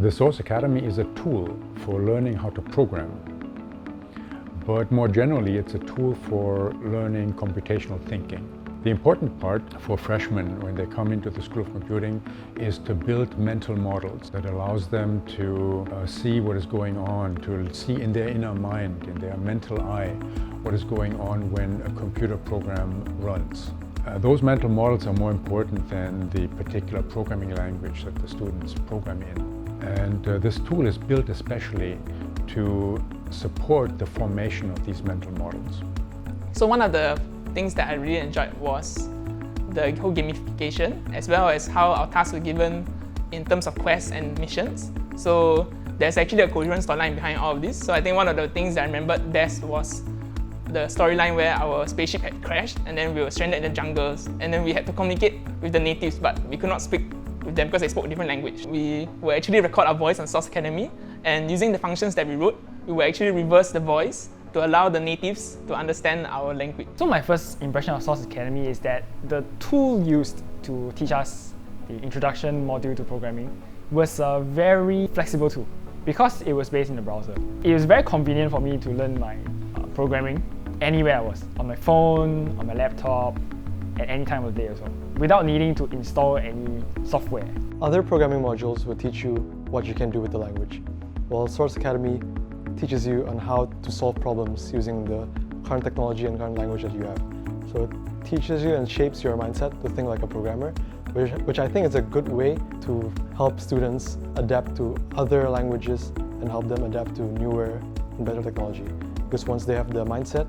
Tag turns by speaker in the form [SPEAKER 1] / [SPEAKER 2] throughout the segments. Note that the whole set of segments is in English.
[SPEAKER 1] The Source Academy is a tool for learning how to program, but more generally it's a tool for learning computational thinking. The important part for freshmen when they come into the School of Computing is to build mental models that allows them to see what is going on, to see in their inner mind, in their mental eye, what is going on when a computer program runs. Those mental models are more important than the particular programming language that the students program in. And this tool is built especially to support the formation of these mental models.
[SPEAKER 2] So one of the things that I really enjoyed was the whole gamification, as well as how our tasks were given in terms of quests and missions. So there's actually a coherent storyline behind all of this. So I think one of the things that I remembered best was the storyline where our spaceship had crashed and then we were stranded in the jungles, and then we had to communicate with the natives, but we could not speak with them because they spoke a different language. We would actually record our voice on Source Academy, and using the functions that we wrote, we would actually reverse the voice to allow the natives to understand our language.
[SPEAKER 3] So my first impression of Source Academy is that the tool used to teach us the introduction module to programming was a very flexible tool because it was based in the browser. It was very convenient for me to learn my programming anywhere I was, on my phone, on my laptop, at any time of the day as well, without needing to install any software.
[SPEAKER 4] Other programming modules will teach you what you can do with the language, while Source Academy teaches you on how to solve problems using the current technology and current language that you have. So it teaches you and shapes your mindset to think like a programmer, which I think is a good way to help students adapt to other languages and help them adapt to newer and better technology. Because once they have the mindset,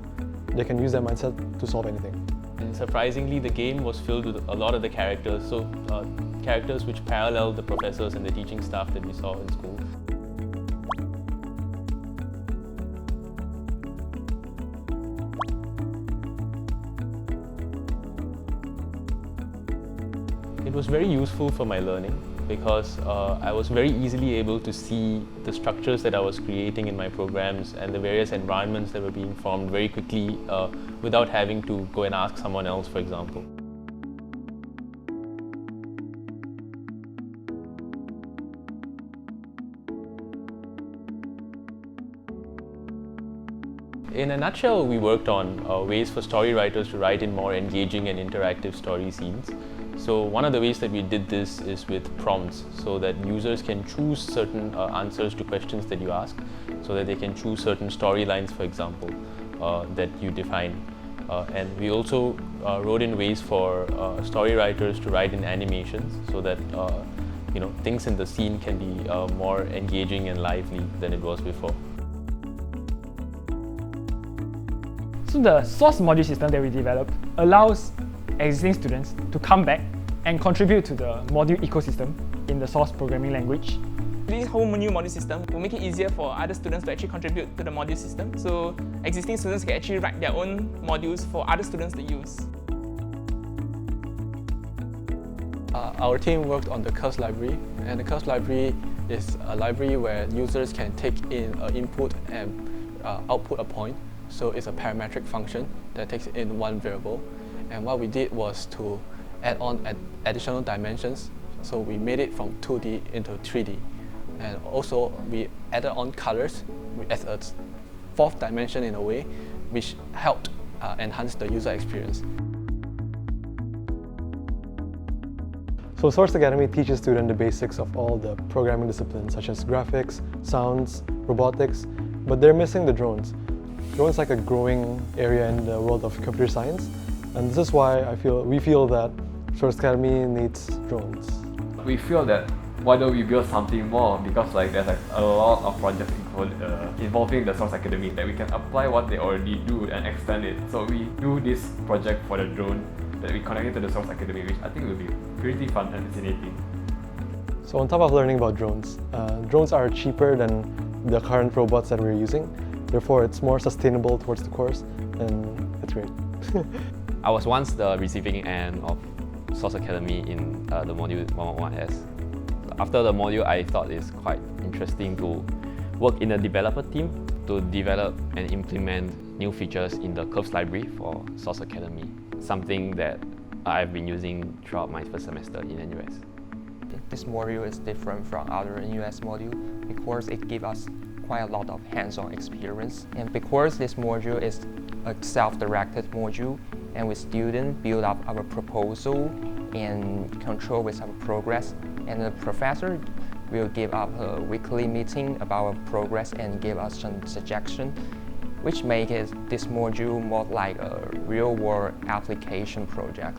[SPEAKER 4] they can use that mindset to solve anything.
[SPEAKER 5] And surprisingly, the game was filled with a lot of the characters, so characters which parallel the professors and the teaching staff that we saw in school. It was very useful for my learning because I was very easily able to see the structures that I was creating in my programs and the various environments that were being formed very quickly without having to go and ask someone else, for example. In a nutshell, we worked on ways for story writers to write in more engaging and interactive story scenes. So one of the ways that we did this is with prompts, so that users can choose certain answers to questions that you ask, so that they can choose certain storylines, for example, that you define. And we also wrote in ways for story writers to write in animations, so that things in the scene can be more engaging and lively than it was before.
[SPEAKER 3] So the Source module system that we developed allows existing students to come back and contribute to the module ecosystem in the Source programming language.
[SPEAKER 2] This whole new module system will make it easier for other students to actually contribute to the module system. So existing students can actually write their own modules for other students to use.
[SPEAKER 6] Our team worked on the curves library, and the curves library is a library where users can take in an input and output a point. So it's a parametric function that takes in one variable. And what we did was to add on additional dimensions. So we made it from 2D into 3D. And also we added on colors as a fourth dimension in a way, which helped enhance the user experience.
[SPEAKER 4] So Source Academy teaches students the basics of all the programming disciplines such as graphics, sounds, robotics, but they're missing the drones. Drones are like a growing area in the world of computer science, and this is why we feel that Source Academy needs drones.
[SPEAKER 7] We feel that why don't we build something more, because there's a lot of projects involving the Source Academy that we can apply what they already do and extend it. So we do this project for the drone that we connected to the Source Academy, which I think will be pretty fun and fascinating.
[SPEAKER 4] So on top of learning about drones, drones are cheaper than the current robots that we're using. Therefore, it's more sustainable towards the course, and it's great.
[SPEAKER 8] I was once the receiving end of Source Academy in the module 111S. After the module, I thought it's quite interesting to work in a developer team to develop and implement new features in the curves library for Source Academy, something that I've been using throughout my first semester in NUS.
[SPEAKER 9] this module is different from other NUS module because it gives us quite a lot of hands-on experience. And because this module is a self-directed module, and we students build up our proposal and control with our progress, and the professor will give up a weekly meeting about our progress and give us some suggestions, which makes this module more like a real-world application project.